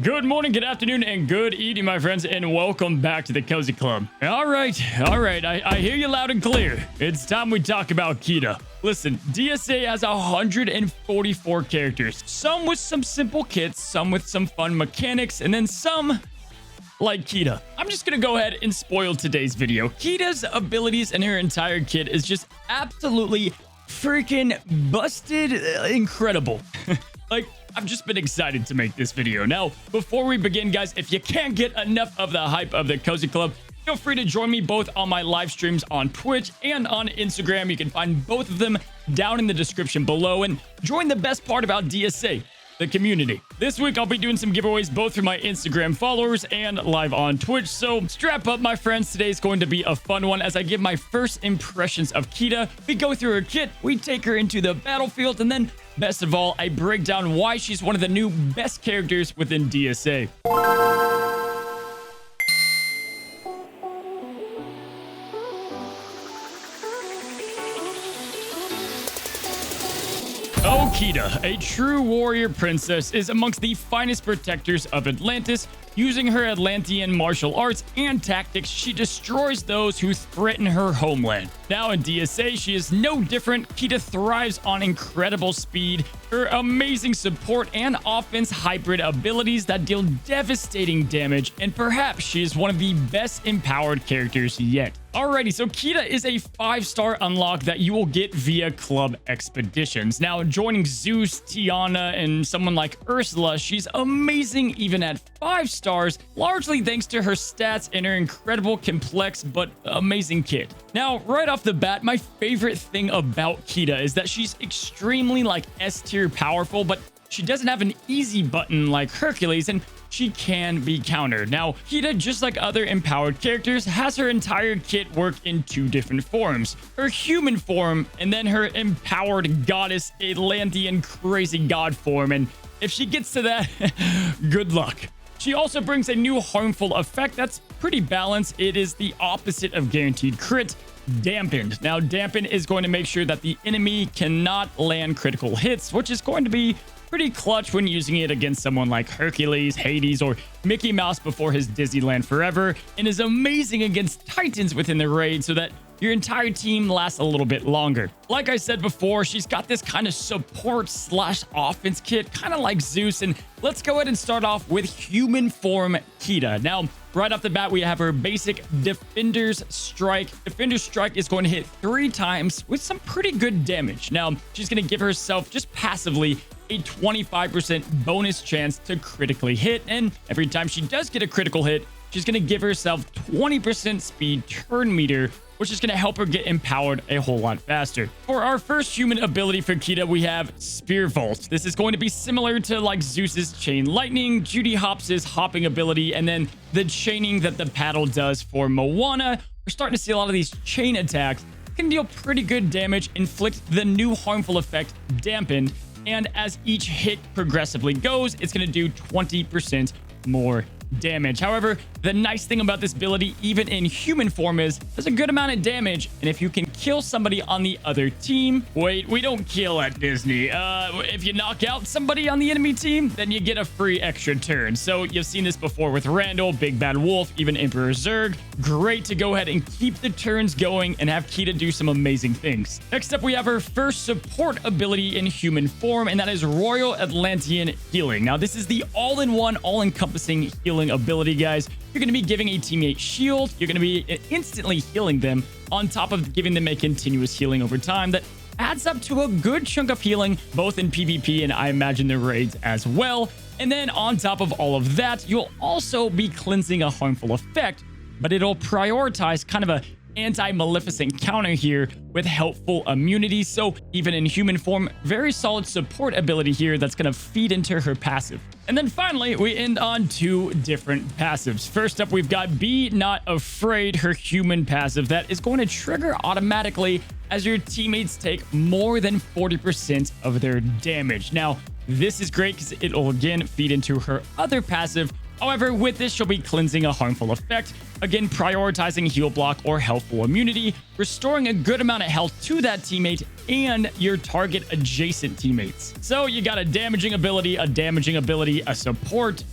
Good morning, good afternoon, and good evening, my friends, and welcome back to the Cozy Club. All right. I hear you loud and clear. It's time we talk about Kida. Listen, DSA has 144 characters, some with some simple kits, some with some fun mechanics, and then some like Kida. I'm just gonna go ahead and spoil today's video. Kida's abilities and her entire kit is just absolutely freaking busted incredible. Like, I've just been excited to make this video. Now, before we begin, guys, if you can't get enough of the hype of the Cozy Club, feel free to join me both on my live streams on Twitch and on Instagram. You can find both of them down in the description below, and join the best part about DSA, the community. This week, I'll be doing some giveaways both for my Instagram followers and live on Twitch, so strap up, my friends. Today's going to be a fun one as I give my first impressions of Kida. We go through her kit, we take her into the battlefield, and then, best of all, I break down why she's one of the new best characters within DSA. Oh, Kida, a true warrior princess, is amongst the finest protectors of Atlantis. Using her Atlantean martial arts and tactics, she destroys those who threaten her homeland. Now in DSA, she is no different. Kida thrives on incredible speed, her amazing support, and offense hybrid abilities that deal devastating damage, and perhaps she is one of the best empowered characters yet. Alrighty, so Kida is a 5-star unlock that you will get via club expeditions. Now, joining Zeus, Tiana, and someone like Ursula, she's amazing even at 5 stars, largely thanks to her stats and her incredible, complex, but amazing kit. Now, right off the bat, my favorite thing about Kida is that she's extremely like S-tier powerful, but she doesn't have an easy button like Hercules, and she can be countered. Now, Kida, just like other empowered characters, has her entire kit work in 2 different forms. Her human form, and then her empowered goddess Atlantean crazy god form. And if she gets to that, good luck. She also brings a new harmful effect that's pretty balanced. It is the opposite of guaranteed crit, dampened. Now, dampen is going to make sure that the enemy cannot land critical hits, which is going to be pretty clutch when using it against someone like Hercules, Hades, or Mickey Mouse before his Disneyland Forever, and is amazing against Titans within the raid so that your entire team lasts a little bit longer. Like I said before, she's got this kind of support slash offense kit, kind of like Zeus, and let's go ahead and start off with human form Kida. Now, right off the bat, we have her basic Defender's Strike. Defender's Strike is going to hit 3 times with some pretty good damage. Now, she's going to give herself just passively a 25% bonus chance to critically hit, and every time she does get a critical hit, she's going to give herself 20% speed turn meter, which is going to help her get empowered a whole lot faster. For our first human ability for Kida, we have Spear Vault. This is going to be similar to like Zeus's Chain Lightning, Judy Hopps' hopping ability, and then the chaining that the paddle does for Moana. We're starting to see a lot of these chain attacks can deal pretty good damage, inflict the new harmful effect dampened, and as each hit progressively goes, it's going to do 20% more damage. However, the nice thing about this ability, even in human form, is there's a good amount of damage, and if you can kill somebody on the other team— wait, we don't kill at Disney. If you knock out somebody on the enemy team, then you get a free extra turn. So you've seen this before with Randall, Big Bad Wolf, even Emperor Zurg. Great to go ahead and keep the turns going and have Kida do some amazing things. Next up, we have her first support ability in human form, and that is Royal Atlantean Healing. Now, this is the all-in-one, all-encompassing healing ability, guys. You're going to be giving a teammate shield. You're going to be instantly healing them on top of giving them a continuous healing over time that adds up to a good chunk of healing, both in PvP and I imagine the raids as well. And then on top of all of that, you'll also be cleansing a harmful effect, but it'll prioritize kind of a anti-maleficent counter here with helpful immunity. So even in human form, very solid support ability here that's going to feed into her passive. And then finally, we end on 2 different passives. First up, we've got Be Not Afraid, her human passive that is going to trigger automatically as your teammates take more than 40% of their damage. Now, this is great because it'll again feed into her other passive, However, with this, she'll be cleansing a harmful effect, again prioritizing heal block or healthful immunity, restoring a good amount of health to that teammate and your target adjacent teammates. So you got a damaging ability, a support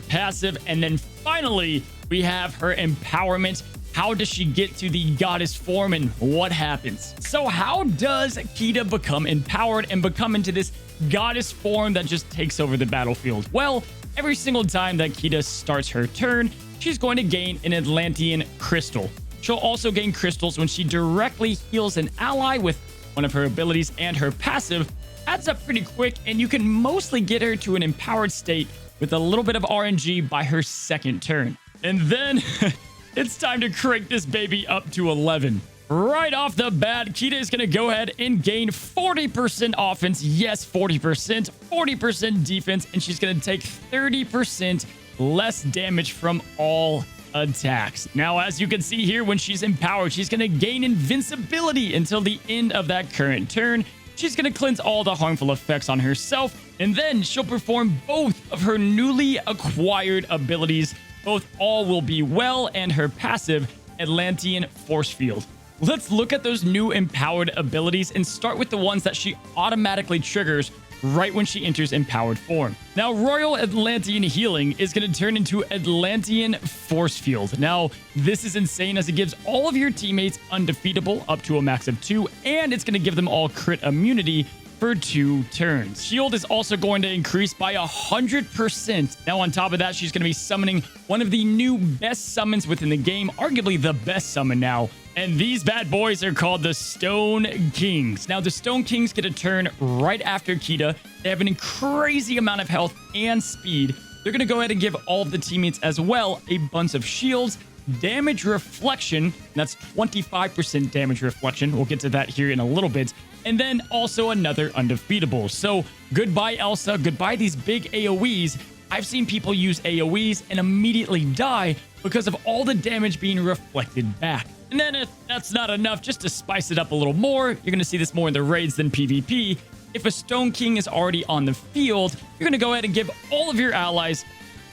passive, and then finally we have her empowerment. How does she get to the goddess form and what happens? So how does Kida become empowered and become into this goddess form that just takes over the battlefield? Well, every single time that Kida starts her turn, she's going to gain an Atlantean crystal. She'll also gain crystals when she directly heals an ally with one of her abilities, and her passive adds up pretty quick, and you can mostly get her to an empowered state with a little bit of RNG by her second turn. And then it's time to crank this baby up to 11. Right off the bat, Kida is going to go ahead and gain 40% offense. Yes, 40% defense, and she's going to take 30% less damage from all attacks. Now, as you can see here, when she's empowered, she's going to gain invincibility until the end of that current turn. She's going to cleanse all the harmful effects on herself, and then she'll perform both of her newly acquired abilities. Both All Will Be Well and her passive, Atlantean Force Field. Let's look at those new empowered abilities and start with the ones that she automatically triggers right when she enters empowered form. Now, Royal Atlantean Healing is going to turn into Atlantean Force Field. Now, this is insane as it gives all of your teammates undefeatable up to a max of 2, and it's going to give them all crit immunity for 2 turns. Shield is also going to increase by 100%. Now, on top of that, she's going to be summoning one of the new best summons within the game, arguably the best summon now. And these bad boys are called the Stone Kings. Now, the Stone Kings get a turn right after Kida. They have an crazy amount of health and speed. They're going to go ahead and give all of the teammates as well a bunch of shields, damage reflection. That's 25% damage reflection. We'll get to that here in a little bit. And then also another undefeatable. So goodbye, Elsa. Goodbye, these big AoEs. I've seen people use AoEs and immediately die because of all the damage being reflected back. And then if that's not enough, just to spice it up a little more, you're going to see this more in the raids than PvP. If a Stone King is already on the field, you're going to go ahead and give all of your allies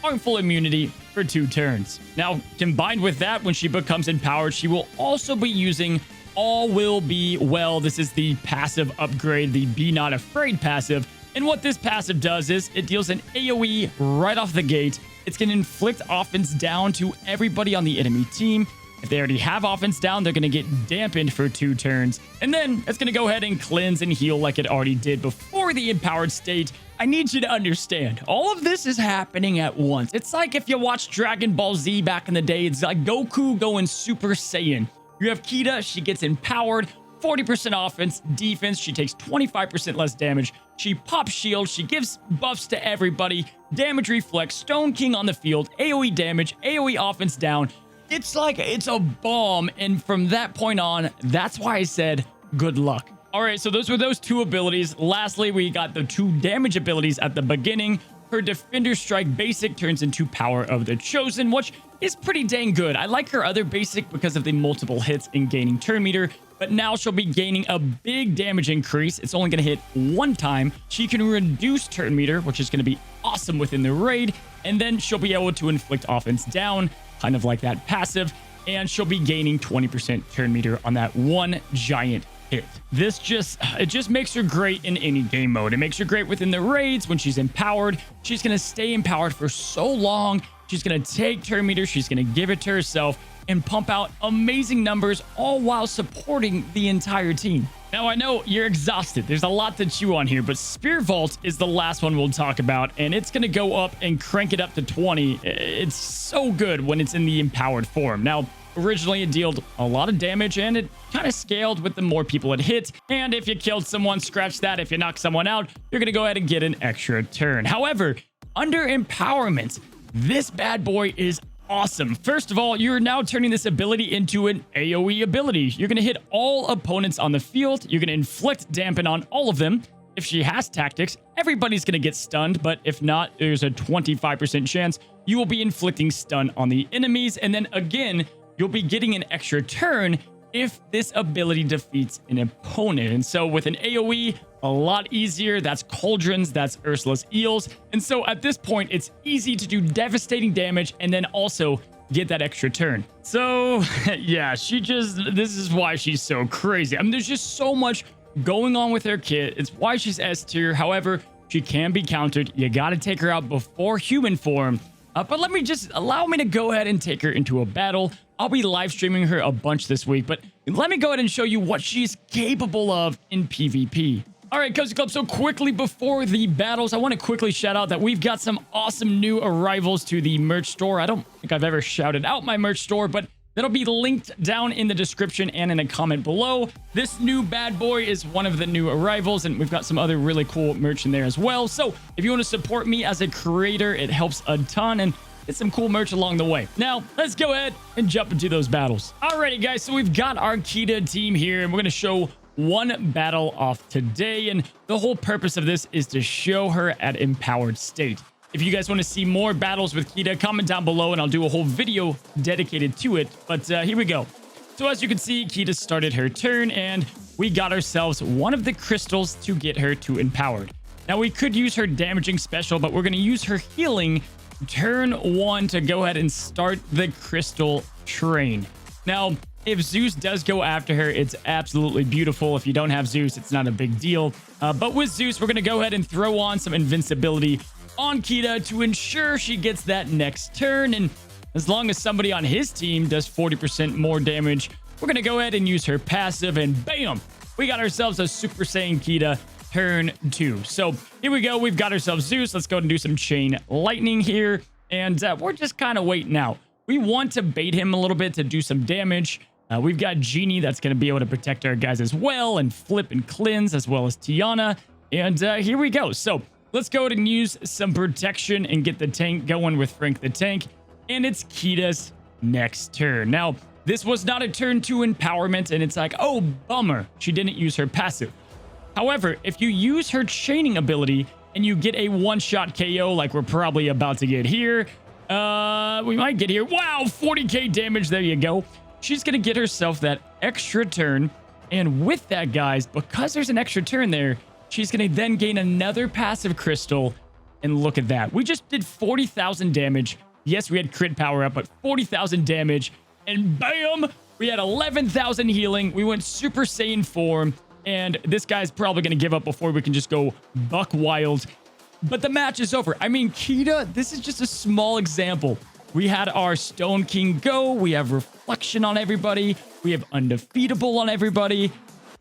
harmful immunity for 2 turns. Now, combined with that, when she becomes empowered, she will also be using All Will Be Well. This is the passive upgrade, the Be Not Afraid passive. And what this passive does is it deals an AoE right off the gate. It's going to inflict offense down to everybody on the enemy team. If they already have offense down, they're going to get dampened for 2 turns. And then it's going to go ahead and cleanse and heal like it already did before the empowered state. I need you to understand, all of this is happening at once. It's like if you watched Dragon Ball Z back in the day, it's like Goku going Super Saiyan. You have Kida, she gets empowered, 40% offense, defense, she takes 25% less damage. She pops shield, she gives buffs to everybody, damage reflex, Stone King on the field, AoE damage, AoE offense down. It's like it's a bomb, and from that point on, that's why I said good luck. All right, so those were those 2 abilities. Lastly, we got the 2 damage abilities at the beginning. Her Defender Strike basic turns into Power of the Chosen, which is pretty dang good. I like her other basic because of the multiple hits and gaining turn meter, but now she'll be gaining a big damage increase. It's only going to hit 1 time. She can reduce turn meter, which is going to be awesome within the raid, and then she'll be able to inflict offense down, kind of like that passive, and she'll be gaining 20% turn meter on that 1 giant hit. This just makes her great in any game mode. It makes her great within the raids when she's empowered. She's going to stay empowered for so long. She's going to take turn meter, she's going to give it to herself and pump out amazing numbers, all while supporting the entire team. Now, I know you're exhausted. There's a lot to chew on here, but Spear Vault is the last one we'll talk about, and it's going to go up and crank it up to 20. It's so good when it's in the empowered form. Now, originally it dealt a lot of damage, and it kind of scaled with the more people it hit. And if you killed someone, scratch that. If you knock someone out, you're going to go ahead and get an extra turn. However, under empowerment, this bad boy is awesome. First of all, you're now turning this ability into an AoE ability. You're going to hit all opponents on the field. You're going to inflict dampen on all of them. If she has tactics, everybody's going to get stunned, but if not, there's a 25% chance you will be inflicting stun on the enemies. And then again, you'll be getting an extra turn if this ability defeats an opponent. And so with an AoE, a lot easier. That's cauldrons, that's Ursula's eels. And so at this point, it's easy to do devastating damage and then also get that extra turn. So yeah, this is why she's so crazy. I mean, there's just so much going on with her kit. It's why she's S tier. However, she can be countered. You got to take her out before human form. But allow me to go ahead and take her into a battle. I'll be live streaming her a bunch this week, but let me go ahead and show you what she's capable of in PvP. All right, Cozy Club, so quickly before the battles, I want to quickly shout out that we've got some awesome new arrivals to the merch store. I don't think I've ever shouted out my merch store, but that'll be linked down in the description and in a comment below. This new bad boy is one of the new arrivals, and we've got some other really cool merch in there as well. So if you want to support me as a creator, it helps a ton, and get some cool merch along the way. Now, let's go ahead and jump into those battles. Alrighty, guys, so we've got our Kida team here, and we're going to show one battle off today, and the whole purpose of this is to show her at empowered state. If you guys want to see more battles with Kida, comment down below and I'll do a whole video dedicated to it. But here we go. So as you can see, Kida started her turn and we got ourselves one of the crystals to get her to empowered. Now we could use her damaging special, but we're going to use her healing turn 1 to go ahead and start the crystal train. Now, if Zeus does go after her, it's absolutely beautiful. If you don't have Zeus, it's not a big deal. But with Zeus, we're going to go ahead and throw on some invincibility on Kida to ensure she gets that next turn. And as long as somebody on his team does 40% more damage, we're going to go ahead and use her passive, and bam, we got ourselves a Super Saiyan Kida turn 2. So here we go. We've got ourselves Zeus. Let's go ahead and do some chain lightning here. And we're just kind of waiting out. We want to bait him a little bit to do some damage. We've got Genie that's going to be able to protect our guys as well, and Flip and Cleanse, as well as Tiana. And here we go. So let's go ahead and use some protection and get the tank going with Frank the Tank. And it's Kida's next turn. Now, this was not a turn 2 empowerment, and it's like, oh, bummer, she didn't use her passive. However, if you use her chaining ability and you get a one-shot KO like we're probably about to get here, we might get here. Wow, 40k damage. There you go. She's going to get herself that extra turn. And with that, guys, because there's an extra turn there, she's going to then gain another passive crystal. And look at that. We just did 40,000 damage. Yes, we had crit power up, but 40,000 damage. And bam, we had 11,000 healing. We went Super Saiyan form. And this guy's probably going to give up before we can just go buck wild. But the match is over. I mean, Kida, this is just a small example. We had our Stone King go. We have Reflection on everybody. We have Undefeatable on everybody.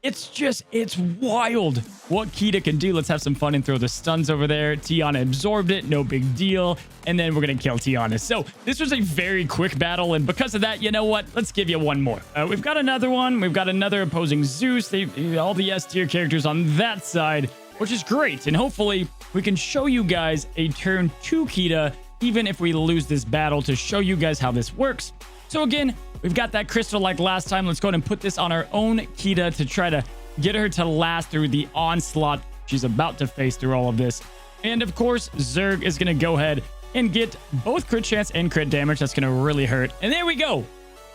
It's wild what Kida can do. Let's have some fun and throw the stuns over there. Tiana absorbed it. No big deal. And then we're going to kill Tiana. So this was a very quick battle. And because of that, you know what? Let's give you one more. We've got another one. We've got another opposing Zeus. All the S tier characters on that side, which is great. And hopefully we can show you guys a turn 2 Kida, even if we lose this battle, to show you guys how this works. So again, we've got that crystal like last time. Let's go ahead and put this on our own Kida to try to get her to last through the onslaught she's about to face through all of this. And of course, Zerg is going to go ahead and get both crit chance and crit damage. That's going to really hurt. And there we go.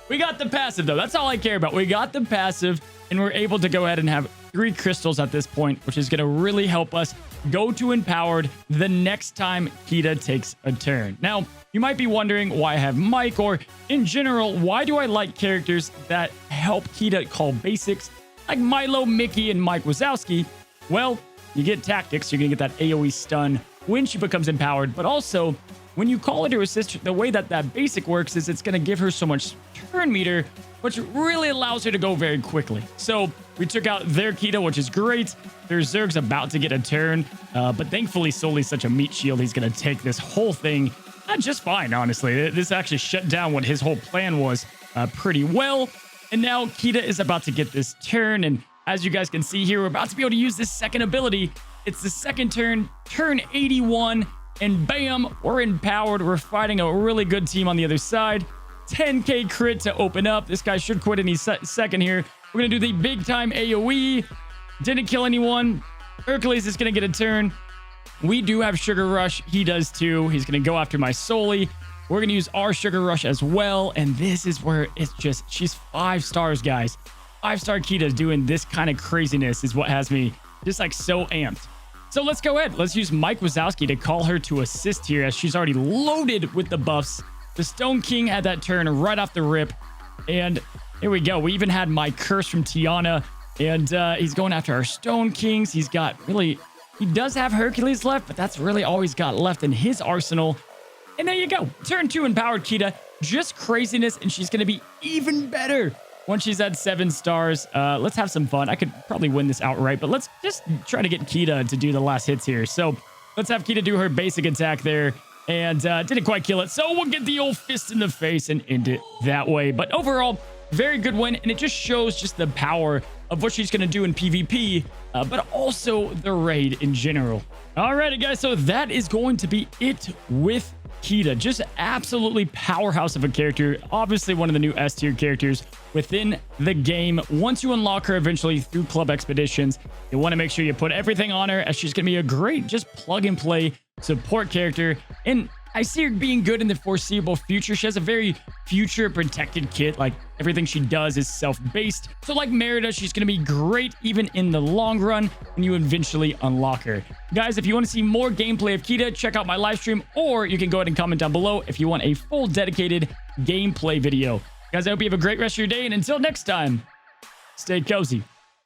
We got the passive, though. That's all I care about. We got the passive, and we're able to go ahead and have 3 crystals at this point, which is going to really help us go to empowered the next time Kida takes a turn. Now, you might be wondering why I have Mike, or in general, why do I like characters that help Kida call basics like Milo, Mickey, and Mike Wazowski? Well, you get tactics. You're going to get that AoE stun when she becomes empowered, but also when you call her to assist, the way that basic works is it's going to give her so much turn meter, which really allows her to go very quickly. So we took out their Kida, which is great. Their Zerg's about to get a turn, but thankfully Soli's such a meat shield. He's going to take this whole thing just fine, honestly. This actually shut down what his whole plan was pretty well. And now Kida is about to get this turn, and as you guys can see here, we're about to be able to use this second ability. It's the second turn, turn 81, and bam, we're empowered. We're fighting a really good team on the other side. 10k crit to open up. This guy should quit any second here. We're going to do the big time AoE. Didn't kill anyone. Hercules is going to get a turn. We do have Sugar Rush. He does too. He's going to go after my Soli. We're going to use our Sugar Rush as well. And this is where it's just, she's 5 stars, guys. 5-star Kida doing this kind of craziness is what has me Just like so amped. So let's go ahead. Let's use Mike Wazowski to call her to assist here as she's already loaded with the buffs. The Stone King had that turn right off the rip. And here we go. We even had my curse from Tiana. And he's going after our Stone Kings. He's got really... He does have Hercules left, but that's really all he's got left in his arsenal. And there you go. Turn 2 empowered Kida. Just craziness, and she's going to be even better once she's at 7 stars. Let's have some fun. I could probably win this outright, but let's just try to get Kida to do the last hits here. So let's have Kida do her basic attack there. And didn't quite kill it. So we'll get the old fist in the face and end it that way. But overall, very good win. And it just shows just the power of what she's going to do in PvP, but also the raid in general. Alrighty, guys. So that is going to be it with Kida. Just absolutely powerhouse of a character. Obviously one of the new S tier characters within the game. Once you unlock her eventually through club expeditions, you want to make sure you put everything on her, as she's going to be a great just plug and play support character. And I see her being good in the foreseeable future. She has a very future protected kit. Like everything she does is self-based. So like Merida, she's going to be great even in the long run when you eventually unlock her. Guys, if you want to see more gameplay of Kida, check out my live stream, or you can go ahead and comment down below if you want a full dedicated gameplay video. Guys, I hope you have a great rest of your day, and until next time, stay cozy.